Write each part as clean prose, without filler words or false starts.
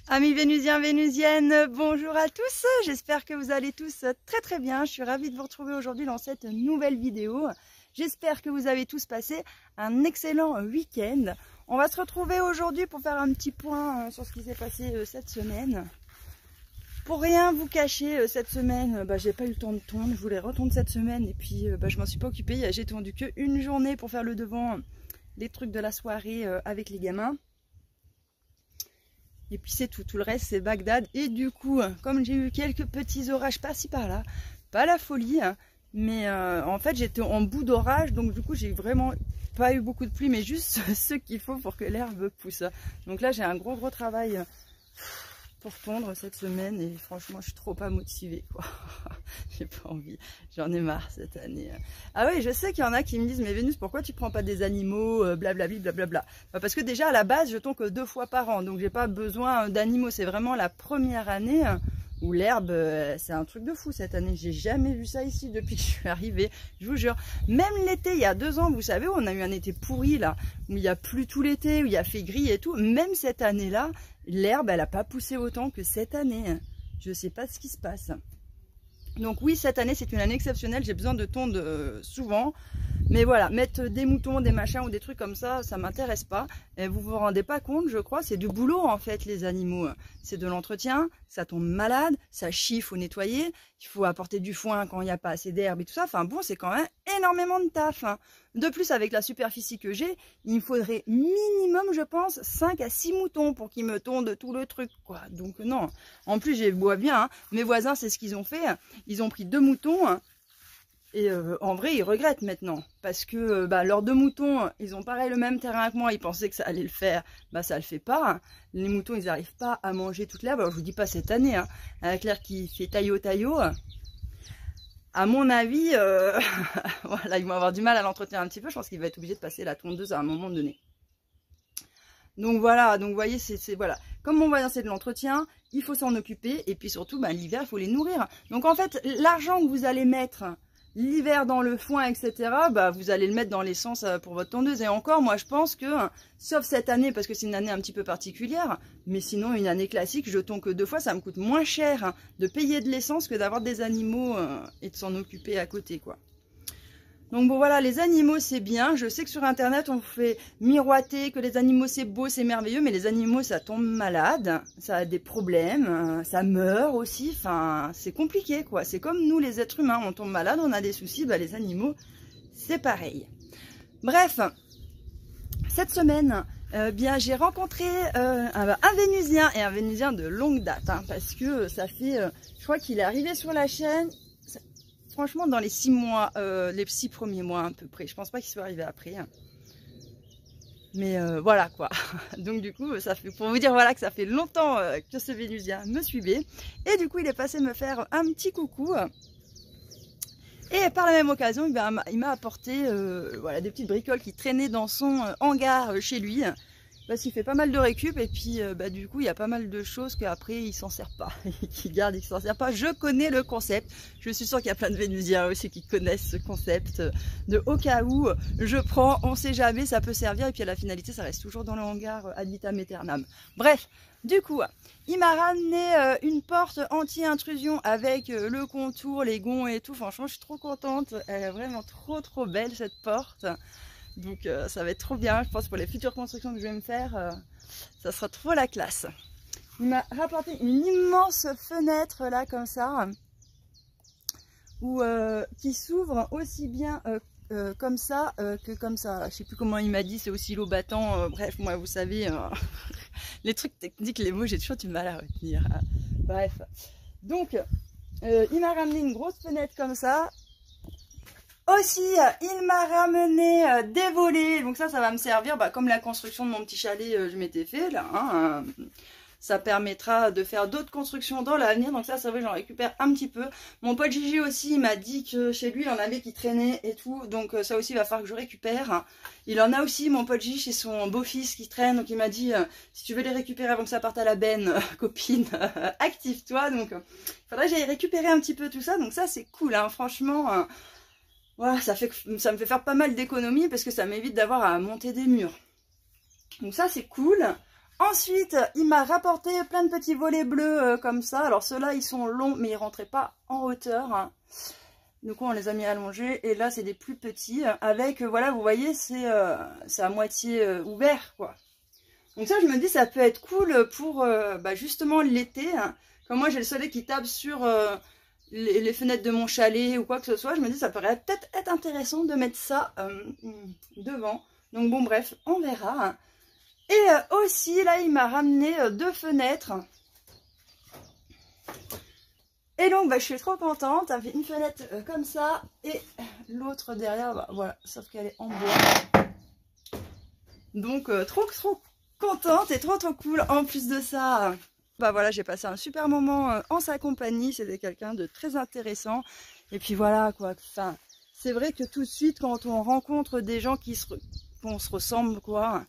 Amis vénusiens, vénusiennes, bonjour à tous, j'espère que vous allez tous très bien, je suis ravie de vous retrouver aujourd'hui dans cette nouvelle vidéo. J'espère que vous avez tous passé un excellent week-end. On va se retrouver aujourd'hui pour faire un petit point sur ce qui s'est passé cette semaine. Pour rien vous cacher, cette semaine, j'ai pas eu le temps de tondre, je voulais retondre cette semaine et puis je m'en suis pas occupée. J'ai tondu qu'une journée pour faire le devant, les trucs de la soirée avec les gamins. Et puis c'est tout, tout le reste c'est Bagdad. Et du coup, comme j'ai eu quelques petits orages par-ci par-là, pas la folie, mais en fait j'étais en bout d'orage, donc du coup j'ai vraiment pas eu beaucoup de pluie, mais juste ce qu'il faut pour que l'herbe pousse. Donc là j'ai un gros travail pour tondre cette semaine et franchement je suis trop pas motivée quoi. J'ai pas envie, j'en ai marre cette année. Ah oui, je sais qu'il y en a qui me disent mais Vénus pourquoi tu prends pas des animaux blablabli blablabla. Parce que déjà à la base je tonds que 2 fois par an, donc j'ai pas besoin d'animaux. C'est vraiment la première année où l'herbe c'est un truc de fou cette année. J'ai jamais vu ça ici depuis que je suis arrivée, je vous jure. Même l'été il y a 2 ans, vous savez, on a eu un été pourri là, où il y a plu tout l'été, où il y a fait gris et tout. Même cette année là, l'herbe elle a pas poussé autant que cette année. Je sais pas ce qui se passe. Donc oui, cette année c'est une année exceptionnelle, j'ai besoin de tondre souvent. Mais voilà, mettre des moutons, des machins ou des trucs comme ça m'intéresse pas. Et vous vous rendez pas compte, je crois, c'est du boulot en fait les animaux. C'est de l'entretien, ça tombe malade, ça chie, il faut nettoyer, il faut apporter du foin quand il n'y a pas assez d'herbe et tout ça. Enfin bon, c'est quand même énormément de taf. De plus, avec la superficie que j'ai, il me faudrait minimum, je pense, 5 à 6 moutons pour qu'ils me tondent tout le truc, quoi. Donc non. En plus, je bois bien. Mes voisins, c'est ce qu'ils ont fait. Ils ont pris 2 moutons. Et en vrai, ils regrettent maintenant. Parce que leurs 2 moutons, ils ont pareil le même terrain que moi. Ils pensaient que ça allait le faire. Ça le fait pas. Les moutons, ils n'arrivent pas à manger toute l'herbe. Alors, je vous dis pas cette année, avec l'herbe qui fait taillot. À mon avis, voilà, ils vont avoir du mal à l'entretenir un petit peu. Je pense qu'il va être obligé de passer la tondeuse à un moment donné. Donc voilà, donc vous voyez, c'est voilà. Comme mon voisin c'est de l'entretien, il faut s'en occuper. Et puis surtout, l'hiver, il faut les nourrir. Donc en fait, l'argent que vous allez mettre l'hiver dans le foin, etc., vous allez le mettre dans l'essence pour votre tondeuse. Et encore, moi je pense que, sauf cette année, parce que c'est une année un petit peu particulière, mais sinon une année classique, je tonds que 2 fois, ça me coûte moins cher de payer de l'essence que d'avoir des animaux et de s'en occuper à côté, quoi. Donc bon voilà, les animaux c'est bien, je sais que sur internet on fait miroiter que les animaux c'est beau, c'est merveilleux, mais les animaux ça tombe malade, ça a des problèmes, ça meurt aussi, enfin c'est compliqué quoi, c'est comme nous les êtres humains, on tombe malade, on a des soucis, les animaux c'est pareil. Bref, cette semaine, j'ai rencontré un Vénusien, et un Vénusien de longue date, parce que ça fait, je crois qu'il est arrivé sur la chaîne. Franchement, dans les 6 mois, les 6 premiers mois à peu près. Je pense pas qu'il soit arrivé après. Mais voilà quoi. Donc du coup, ça fait pour vous dire voilà que ça fait longtemps que ce Vénusien me suivait. Et du coup, il est passé me faire un petit coucou. Et par la même occasion, il m'a apporté voilà, des petites bricoles qui traînaient dans son hangar chez lui. Parce qu'il fait pas mal de récup et puis du coup il y a pas mal de choses qu'après il s'en sert pas, qu'il garde et qu'il s'en sert pas. Je connais le concept, je suis sûre qu'il y a plein de Vénusiens aussi qui connaissent ce concept de au cas où je prends, on sait jamais, ça peut servir et puis à la finalité ça reste toujours dans le hangar ad vitam aeternam. Bref, du coup il m'a ramené une porte anti-intrusion avec le contour, les gonds et tout. Franchement je suis trop contente, elle est vraiment trop belle cette porte. Donc ça va être trop bien, je pense pour les futures constructions que je vais me faire, ça sera trop la classe. Il m'a rapporté une immense fenêtre là comme ça, qui s'ouvre aussi bien comme ça que comme ça. Je sais plus comment il m'a dit, c'est aussi l'eau battant, bref, moi vous savez, les trucs techniques, les mots, j'ai toujours du mal à retenir. Bref, donc il m'a ramené une grosse fenêtre comme ça. Aussi, il m'a ramené des volets, donc ça va me servir, comme la construction de mon petit chalet, je m'étais fait là, ça permettra de faire d'autres constructions dans l'avenir, donc ça c'est vrai, j'en récupère un petit peu. Mon pote Gigi aussi, il m'a dit que chez lui, il en avait qui traînaient et tout, donc ça aussi, il va falloir que je récupère. Il en a aussi, mon pote Gigi, chez son beau-fils qui traîne, donc il m'a dit, si tu veux les récupérer avant que ça parte à la benne, copine, active-toi, donc il faudrait que j'aille récupérer un petit peu tout ça, donc ça c'est cool, franchement... Voilà, ça me fait faire pas mal d'économies parce que ça m'évite d'avoir à monter des murs. Donc ça c'est cool. Ensuite, il m'a rapporté plein de petits volets bleus comme ça. Alors ceux-là, ils sont longs, mais ils rentraient pas en hauteur, hein. Du coup, on les a mis allongés. Et là, c'est des plus petits. Avec, voilà, vous voyez, c'est à moitié ouvert, quoi. Donc ça, je me dis, ça peut être cool pour justement l'été. Hein. Comme moi, j'ai le soleil qui tape sur les fenêtres de mon chalet ou quoi que ce soit. Je me dis, ça pourrait peut-être être intéressant de mettre ça devant. Donc bon, bref, on verra. Hein. Et aussi, là, il m'a ramené 2 fenêtres. Et donc, je suis trop contente. Ça fait une fenêtre comme ça. Et l'autre derrière, voilà, sauf qu'elle est en bois. Donc, trop contente et trop cool. En plus de ça, voilà, j'ai passé un super moment en sa compagnie. C'était quelqu'un de très intéressant. Et puis voilà, quoi. Enfin, c'est vrai que tout de suite, quand on rencontre des gens qu'on se ressemble, quoi...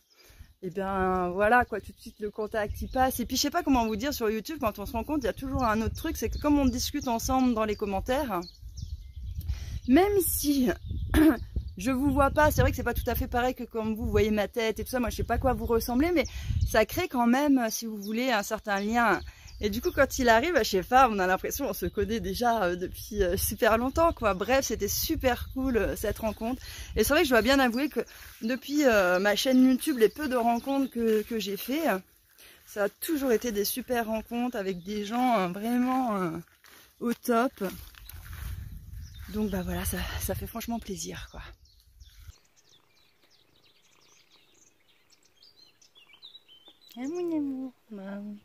Et bien voilà quoi, tout de suite le contact il passe. Et puis je sais pas comment vous dire, sur YouTube quand on se rend compte, il y a toujours un autre truc, c'est que comme on discute ensemble dans les commentaires, même si je vous vois pas, c'est vrai que c'est pas tout à fait pareil que comme vous voyez ma tête et tout ça, moi je sais pas à quoi vous ressemblez, mais ça crée quand même, si vous voulez, un certain lien. Et du coup quand il arrive, je sais pas, on a l'impression qu'on se connaît déjà depuis super longtemps quoi. Bref, c'était super cool cette rencontre. Et c'est vrai que je dois bien avouer que depuis ma chaîne YouTube, les peu de rencontres que j'ai fait, ça a toujours été des super rencontres avec des gens vraiment au top. Donc voilà, ça fait franchement plaisir quoi. Ah, mon amour, maman.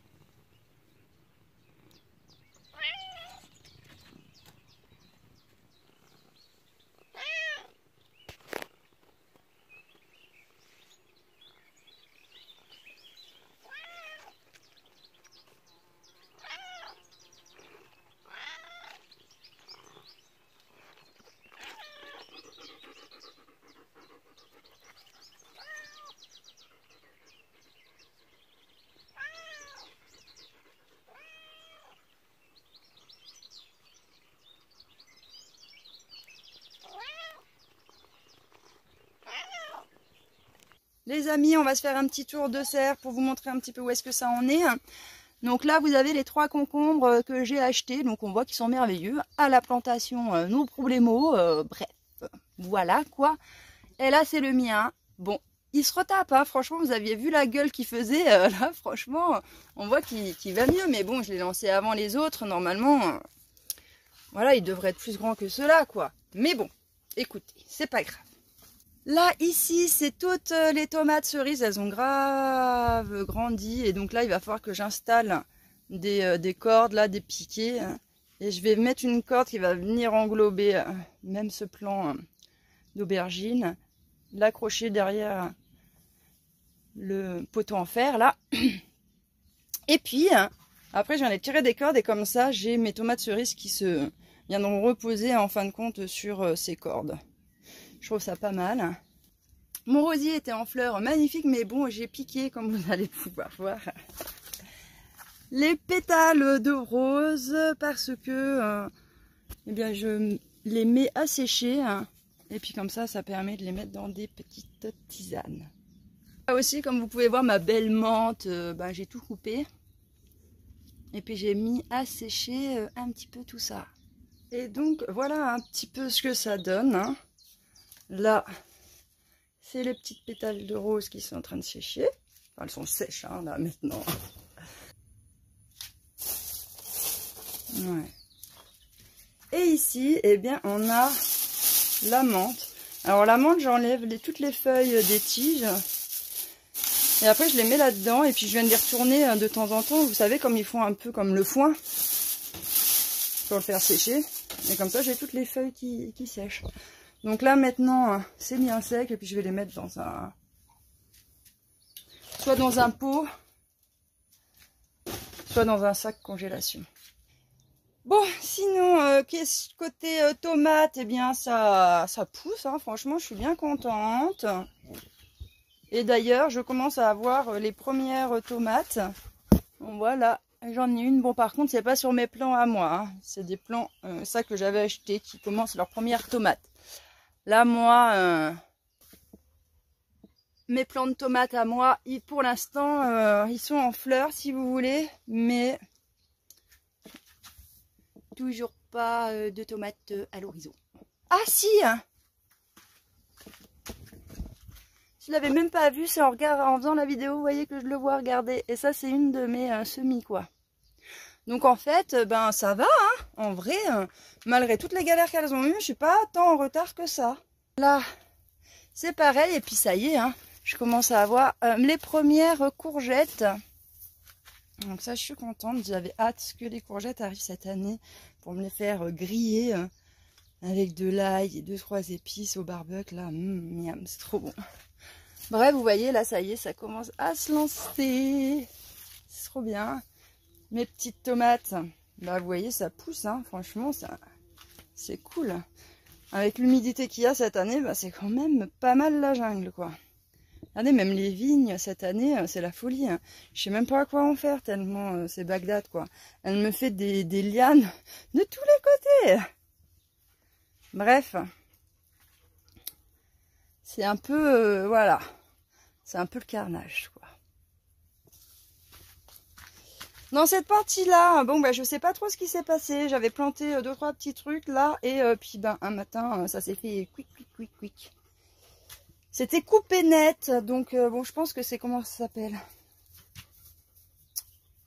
Les amis, on va se faire un petit tour de serre pour vous montrer un petit peu où est-ce que ça en est. Donc là, vous avez les 3 concombres que j'ai achetés. Donc on voit qu'ils sont merveilleux. À la plantation, no problemo. Bref, voilà quoi. Et là, c'est le mien. Bon, il se retape. Hein. Franchement, vous aviez vu la gueule qu'il faisait. Là, franchement, on voit qu'il va mieux. Mais bon, je l'ai lancé avant les autres. Normalement, voilà, il devrait être plus grand que ceux-là, quoi. Mais bon, écoutez, c'est pas grave. Là, ici, c'est toutes les tomates cerises, elles ont grave grandi. Et donc là, il va falloir que j'installe des cordes, là, des piquets. Et je vais mettre une corde qui va venir englober même ce plant d'aubergine. L'accrocher derrière le poteau en fer, là. Et puis, après, je viens de tirer des cordes et comme ça, j'ai mes tomates cerises qui se viendront reposer en fin de compte sur ces cordes. Je trouve ça pas mal. Mon rosier était en fleurs magnifique, mais bon, j'ai piqué, comme vous allez pouvoir voir, les pétales de rose parce que eh bien, je les mets à sécher. Et puis comme ça permet de les mettre dans des petites tisanes. Là aussi, comme vous pouvez voir, ma belle menthe, j'ai tout coupé. Et puis j'ai mis à sécher un petit peu tout ça. Et donc, voilà un petit peu ce que ça donne. Hein. Là, c'est les petites pétales de rose qui sont en train de sécher. Enfin, elles sont sèches, hein, là, maintenant. Ouais. Et ici, eh bien, on a la menthe. Alors, la menthe, j'enlève toutes les feuilles des tiges. Et après, je les mets là-dedans. Et puis, je viens de les retourner de temps en temps. Vous savez, comme ils font un peu comme le foin. Pour le faire sécher. Et comme ça, j'ai toutes les feuilles qui sèchent. Donc là maintenant c'est bien sec et puis je vais les mettre dans soit dans un pot, soit dans un sac congélation. Bon, sinon côté tomate, eh bien ça pousse, hein, franchement je suis bien contente. Et d'ailleurs je commence à avoir les premières tomates. Bon, voilà, j'en ai une. Bon par contre c'est pas sur mes plants à moi, hein. C'est des plants ça que j'avais acheté qui commencent leurs premières tomates. Là, moi, mes plants de tomates à moi, pour l'instant, ils sont en fleurs si vous voulez, mais toujours pas de tomates à l'horizon. Ah si, je l'avais même pas vu, c'est en faisant la vidéo, vous voyez que je le vois regarder. Et ça, c'est une de mes semis, quoi. Donc en fait, ben ça va, hein. En vrai, malgré toutes les galères qu'elles ont eues, je suis pas tant en retard que ça. Là, c'est pareil, et puis ça y est, hein, je commence à avoir les premières courgettes. Donc ça, je suis contente, j'avais hâte que les courgettes arrivent cette année pour me les faire griller avec de l'ail et 2-3 épices au barbecue, là, miam, c'est trop bon. Bref, vous voyez, là, ça y est, ça commence à se lancer. C'est trop bien. Mes petites tomates, bah, vous voyez, ça pousse, hein. Franchement, c'est cool. Avec l'humidité qu'il y a cette année, bah, c'est quand même pas mal la jungle, quoi. Regardez, même les vignes, cette année, c'est la folie, hein. Je sais même pas à quoi en faire, tellement c'est Bagdad, quoi. Elle me fait des lianes de tous les côtés. Bref. C'est un peu, voilà. C'est un peu le carnage, quoi. Dans cette partie-là, bon, bah, je sais pas trop ce qui s'est passé. J'avais planté 2-3 petits trucs, là. Et puis, ben, un matin, ça s'est fait quick. C'était coupé net. Donc, bon, je pense que c'est... Comment ça s'appelle?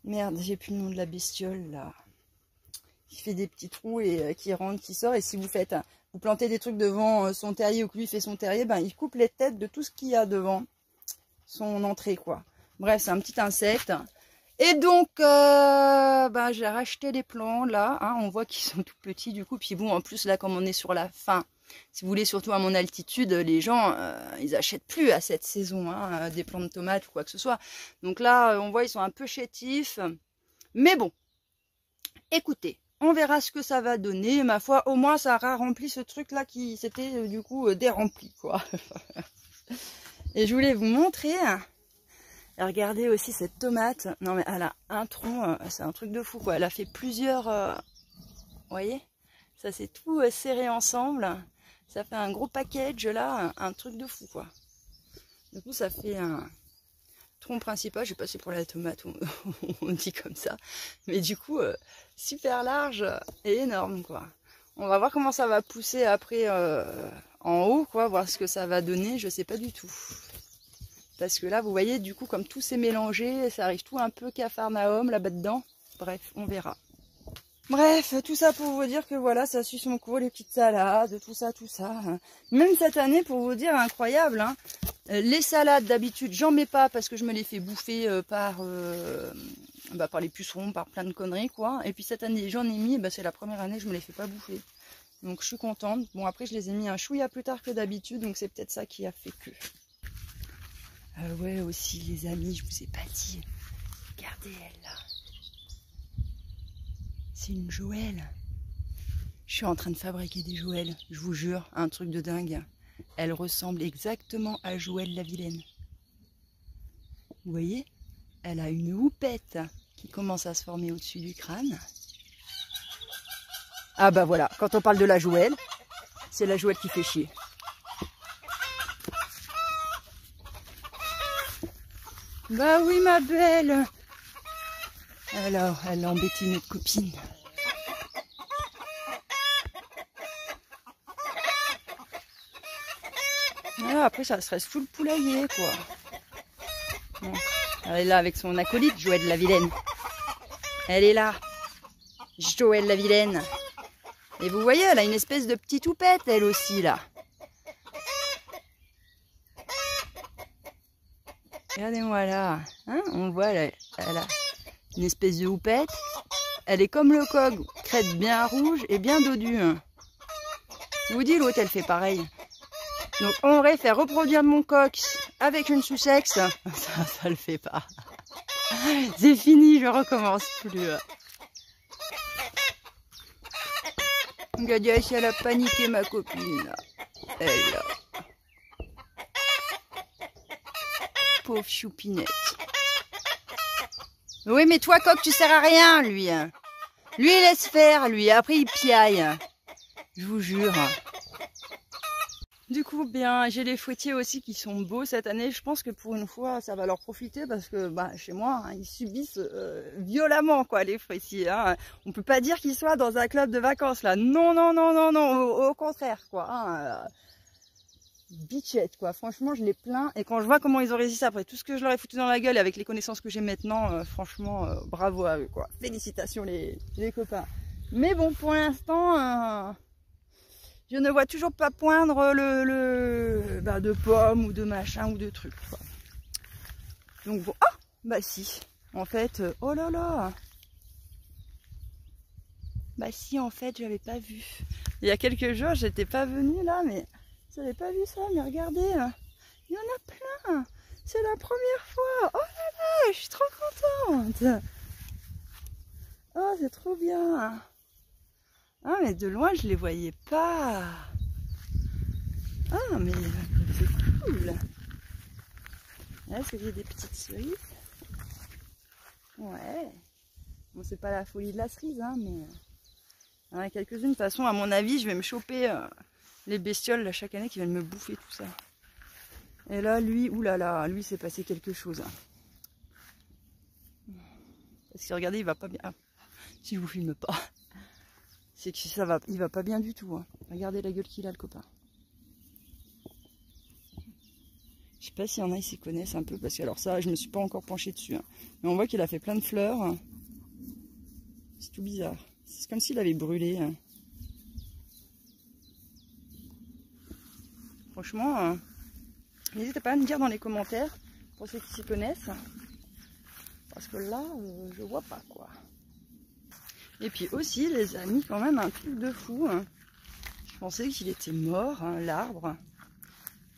Merde, j'ai plus le nom de la bestiole, là. Qui fait des petits trous et qui rentre, qui sort. Et si vous faites... Vous plantez des trucs devant son terrier ou que lui fait son terrier, ben, il coupe les têtes de tout ce qu'il y a devant son entrée, quoi. Bref, c'est un petit insecte. Et donc, ben, j'ai racheté les plants, là. Hein, on voit qu'ils sont tout petits, du coup. Puis bon, en plus, là, comme on est sur la fin, si vous voulez, surtout à mon altitude, les gens, ils achètent plus à cette saison, hein, des plants de tomates ou quoi que ce soit. Donc là, on voit, ils sont un peu chétifs. Mais bon, écoutez. On verra ce que ça va donner. Ma foi, au moins, ça aura rempli ce truc-là qui s'était, du coup, dérempli, quoi. Et je voulais vous montrer. Et regardez aussi cette tomate. Non, mais elle a un tronc. C'est un truc de fou, quoi. Elle a fait plusieurs... Vous voyez? Ça s'est tout serré ensemble. Ça fait un gros package, là. Un truc de fou, quoi. Du coup, ça fait un... tronc principal, je sais pas si pour la tomate on dit comme ça, mais du coup super large et énorme, quoi. On va voir comment ça va pousser après en haut, quoi, voir ce que ça va donner, je sais pas du tout. Parce que là vous voyez, du coup, comme tout s'est mélangé, ça arrive tout un peu Capharnaüm là-bas dedans. Bref, on verra. Bref, tout ça pour vous dire que voilà, ça suit son cours, les petites salades, tout ça. Même cette année, pour vous dire, incroyable, hein. Les salades, d'habitude, j'en mets pas parce que je me les fais bouffer par les pucerons, par plein de conneries, quoi. Et puis cette année, j'en ai mis, bah, c'est la première année que je me les fais pas bouffer. Donc je suis contente. Bon, après, je les ai mis un chouïa plus tard que d'habitude, donc c'est peut-être ça qui a fait que. Ouais, aussi, les amis, je vous ai pas dit. Regardez elle, là. C'est une Joëlle. Je suis en train de fabriquer des Joëlle, je vous jure, un truc de dingue. Elle ressemble exactement à Joëlle la vilaine. Vous voyez? Elle a une houppette qui commence à se former au-dessus du crâne. Ah bah voilà, quand on parle de la Joëlle, c'est la Joëlle qui fait chier. Bah oui ma belle. Alors, elle a embêté notre copine. Voilà, après, ça serait sous le poulailler, quoi. Bon. Elle est là avec son acolyte, Joëlle la vilaine. Elle est là. Joëlle la vilaine. Et vous voyez, elle a une espèce de petite houppette, elle aussi, là. Regardez-moi là. Hein, on voit, elle a une espèce de houppette. Elle est comme le coq, crête bien rouge et bien dodue. Je vous dis, l'autre, elle fait pareil. Donc, on aurait fait reproduire mon cox avec une sous-sexe. Ça le fait pas. C'est fini, je recommence plus. Regardez, elle a paniqué ma copine. Là. Elle, là. Pauvre choupinette. Oui, mais toi, coq, tu sers à rien, lui. Lui, il laisse faire, lui. Après, il piaille. Je vous jure. Du coup, bien, j'ai les fruitiers aussi qui sont beaux cette année. Je pense que pour une fois, ça va leur profiter parce que bah, chez moi, hein, ils subissent violemment quoi, les fruitiers. Hein. On peut pas dire qu'ils soient dans un club de vacances là. Non, non, non, non, non. Au contraire quoi. Hein. Bitchette quoi. Franchement, je les plains. Et quand je vois comment ils ont résisté après tout ce que je leur ai foutu dans la gueule et avec les connaissances que j'ai maintenant, franchement, bravo à eux quoi. Félicitations les copains. Mais bon, pour l'instant. Je ne vois toujours pas poindre de pommes ou de machin ou de trucs. Quoi. Donc bon, ah bah si, en fait, oh là là. Bah si, en fait, j'avais pas vu. Il y a quelques jours, j'étais pas venue là, mais j'avais pas vu ça. Mais regardez, il y en a plein. C'est la première fois. Oh là là, je suis trop contente. Oh, c'est trop bien. Ah mais de loin je les voyais pas. Ah mais c'est cool. Là c'est des petites cerises. Ouais. Bon c'est pas la folie de la cerise hein mais il y en a quelques-unes. De toute façon à mon avis je vais me choper les bestioles là, chaque année qui viennent me bouffer tout ça. Et là lui, oulala, lui c'est passé quelque chose. Parce que regardez il va pas bien. Ah, si je vous filme pas. C'est que ça va, il va pas bien du tout. Hein. Regardez la gueule qu'il a le copain. Je sais pas s'il y en a qui s'y connaissent un peu parce que alors ça, je me suis pas encore penchée dessus. Hein. Mais on voit qu'il a fait plein de fleurs. Hein. C'est tout bizarre. C'est comme s'il avait brûlé. Hein. Franchement, n'hésitez pas à me dire dans les commentaires pour ceux qui s'y connaissent. Parce que là, je vois pas quoi. Et puis aussi, les amis, quand même un truc de fou. Hein. Je pensais qu'il était mort, hein, l'arbre.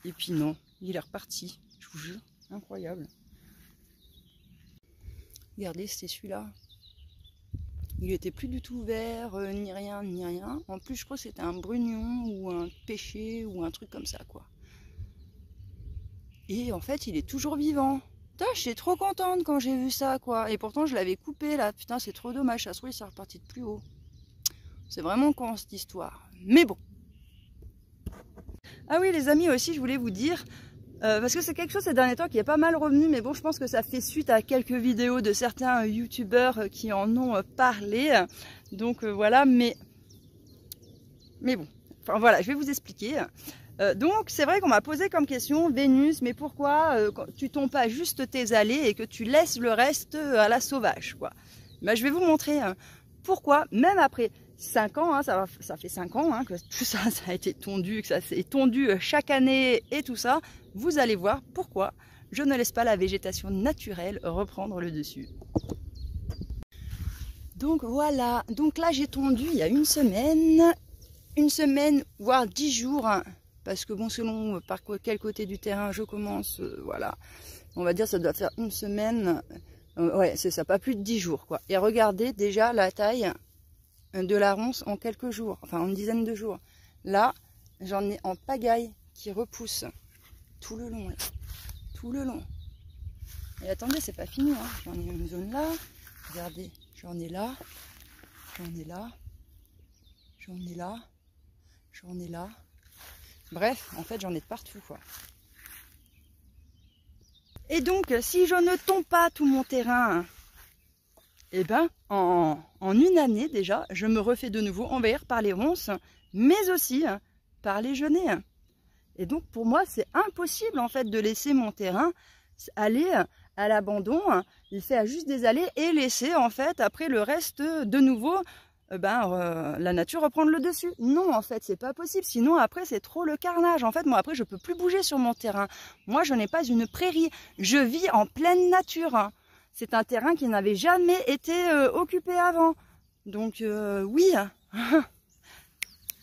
Et puis non, il est reparti. Je vous jure, incroyable. Regardez, c'était celui-là. Il était plus du tout vert, ni rien, ni rien. En plus, je crois que c'était un brugnon ou un pêcher ou un truc comme ça, quoi. Et en fait, il est toujours vivant. Putain, j'étais trop contente quand j'ai vu ça, quoi. Et pourtant, je l'avais coupé, là. Putain, c'est trop dommage. Ça se trouve, il s'est reparti de plus haut. C'est vraiment con, cette histoire. Mais bon. Ah oui, les amis, aussi, je voulais vous dire... parce que c'est quelque chose ces derniers temps qui est pas mal revenu. Mais bon, je pense que ça fait suite à quelques vidéos de certains youtubeurs qui en ont parlé. Donc, voilà. Mais bon. Enfin, voilà, je vais vous expliquer. Donc c'est vrai qu'on m'a posé comme question, Vénus, mais pourquoi tu tombes pas juste tes allées et que tu laisses le reste à la sauvage quoi. Ben, je vais vous montrer pourquoi, même après 5 ans, hein, ça fait 5 ans hein, que tout ça, ça a été tondu, que ça s'est tondu chaque année et tout ça, vous allez voir pourquoi je ne laisse pas la végétation naturelle reprendre le dessus. Donc voilà, donc là j'ai tondu il y a une semaine voire 10 jours. Hein. Parce que bon, selon par quel côté du terrain je commence, voilà. On va dire ça doit faire une semaine. Ouais, c'est ça, pas plus de 10 jours, quoi. Et regardez déjà la taille de la ronce en quelques jours. Enfin, en une dizaine de jours. Là, j'en ai en pagaille qui repousse tout le long. Là. Tout le long. Et attendez, c'est pas fini. Hein. J'en ai une zone là. Regardez, j'en ai là. J'en ai là. J'en ai là. J'en ai là. Bref, en fait, j'en ai de partout, quoi. Et donc, si je ne tombe pas tout mon terrain, eh ben, en une année déjà, je me refais de nouveau envahir par les ronces, mais aussi par les genêts. Et donc, pour moi, c'est impossible, en fait, de laisser mon terrain aller à l'abandon. Il fait juste des allées et laisser, en fait, après le reste, de nouveau... la nature reprendre le dessus. Non, en fait, c'est pas possible. Sinon, après, c'est trop le carnage. En fait, moi, après, je peux plus bouger sur mon terrain. Moi, je n'ai pas une prairie. Je vis en pleine nature. C'est un terrain qui n'avait jamais été occupé avant. Donc, oui.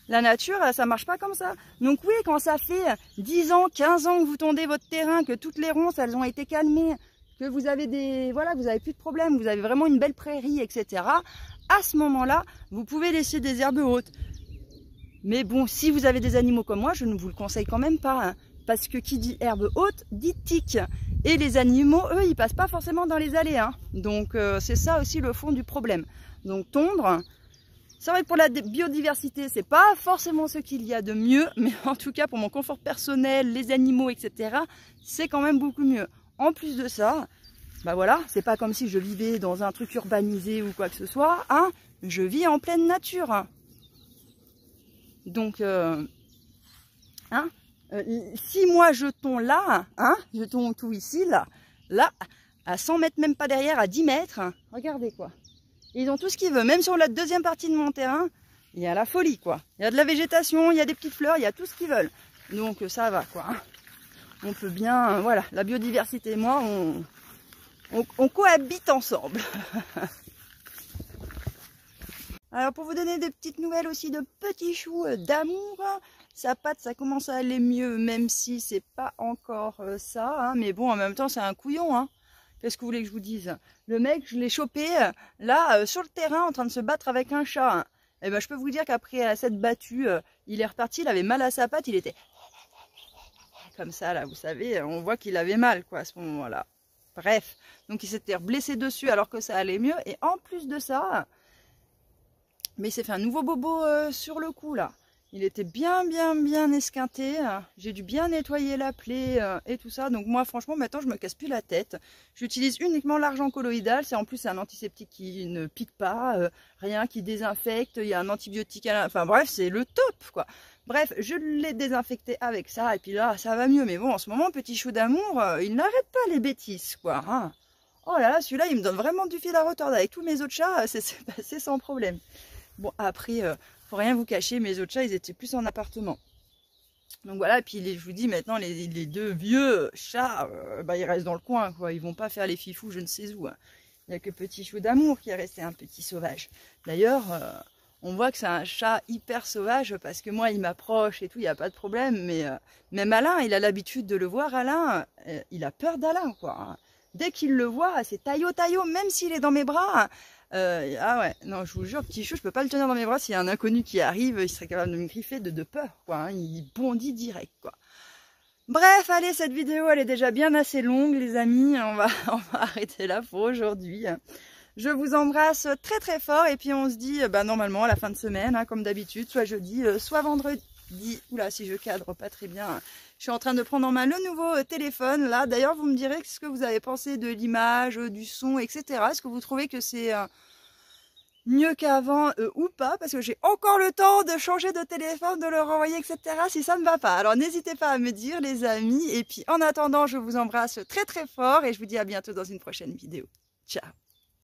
La nature, ça marche pas comme ça. Donc oui, quand ça fait 10 ans, 15 ans que vous tondez votre terrain, que toutes les ronces, elles ont été calmées, que vous avez vous avez plus de problèmes, vous avez vraiment une belle prairie, etc. À ce moment-là, vous pouvez laisser des herbes hautes. Mais bon, si vous avez des animaux comme moi, je ne vous le conseille quand même pas. Hein, parce que qui dit herbe haute, dit tique. Et les animaux, eux, ils passent pas forcément dans les allées. Hein. Donc, c'est ça aussi le fond du problème. Donc, tondre, C'est vrai que pour la biodiversité, c'est pas forcément ce qu'il y a de mieux, mais en tout cas pour mon confort personnel, les animaux, etc., c'est quand même beaucoup mieux. En plus de ça, bah voilà, c'est pas comme si je vivais dans un truc urbanisé ou quoi que ce soit, hein, je vis en pleine nature. Hein. Donc, si moi jetons là, hein, jetons tout ici, là, à 100 mètres, même pas derrière, à 10 mètres, hein, regardez quoi. Ils ont tout ce qu'ils veulent, même sur la deuxième partie de mon terrain, il y a la folie quoi. Il y a de la végétation, il y a des petites fleurs, il y a tout ce qu'ils veulent. Donc ça va quoi. On peut bien, voilà, la biodiversité et moi, on cohabite ensemble. Alors pour vous donner des petites nouvelles aussi de petits choux d'amour, sa patte ça commence à aller mieux, même si c'est pas encore ça, hein, mais bon en même temps c'est un couillon, hein. Qu'est-ce que vous voulez que je vous dise? Le mec, je l'ai chopé là sur le terrain en train de se battre avec un chat. Hein. Et ben je peux vous dire qu'après cette battue, il est reparti, il avait mal à sa patte, il était comme ça là, vous savez, on voit qu'il avait mal quoi à ce moment-là. Bref, donc il s'était blessé dessus alors que ça allait mieux et en plus de ça, mais il s'est fait un nouveau bobo sur le cou là. Il était bien esquinté. J'ai dû bien nettoyer la plaie et tout ça. Donc moi, franchement, maintenant, je me casse plus la tête. J'utilise uniquement l'argent colloïdal. C'est en plus un antiseptique qui ne pique pas, rien qui désinfecte. Il y a un antibiotique. Enfin bref, c'est le top, quoi. Bref, je l'ai désinfecté avec ça. Et puis là, ça va mieux. Mais bon, en ce moment, petit chou d'amour, il n'arrête pas les bêtises, quoi. Hein. Oh là là, celui-là, il me donne vraiment du fil à retordre. Avec tous mes autres chats, c'est passé sans problème. Bon, après... Pour rien vous cacher, mes autres chats, ils étaient plus en appartement. Donc voilà, et puis je vous dis maintenant, les deux vieux chats, bah, ils restent dans le coin, quoi. Ils vont pas faire les fifous, je ne sais où. Hein. Il n'y a que petit chou d'amour qui est resté un petit sauvage. D'ailleurs, on voit que c'est un chat hyper sauvage parce que moi, il m'approche et tout, il n'y a pas de problème. Mais même Alain, il a l'habitude de le voir, Alain, il a peur d'Alain, quoi. Hein. Dès qu'il le voit, c'est taillot, même s'il est dans mes bras. Ah ouais, non, je vous jure, petit chou, je peux pas le tenir dans mes bras. S'il y a un inconnu qui arrive, il serait capable de me griffer de peur, quoi. Hein, il bondit direct, quoi. Bref, allez, cette vidéo, elle est déjà bien assez longue, les amis. On va arrêter là pour aujourd'hui. Je vous embrasse très fort et puis on se dit, normalement, à la fin de semaine, hein, comme d'habitude, soit jeudi, soit vendredi. Oula, si je cadre pas très bien. Je suis en train de prendre en main le nouveau téléphone, là. D'ailleurs, vous me direz ce que vous avez pensé de l'image, du son, etc. Est-ce que vous trouvez que c'est mieux qu'avant ou pas? Parce que j'ai encore le temps de changer de téléphone, de le renvoyer, etc. si ça ne va pas. Alors, n'hésitez pas à me dire, les amis. Et puis, en attendant, je vous embrasse très fort et je vous dis à bientôt dans une prochaine vidéo. Ciao!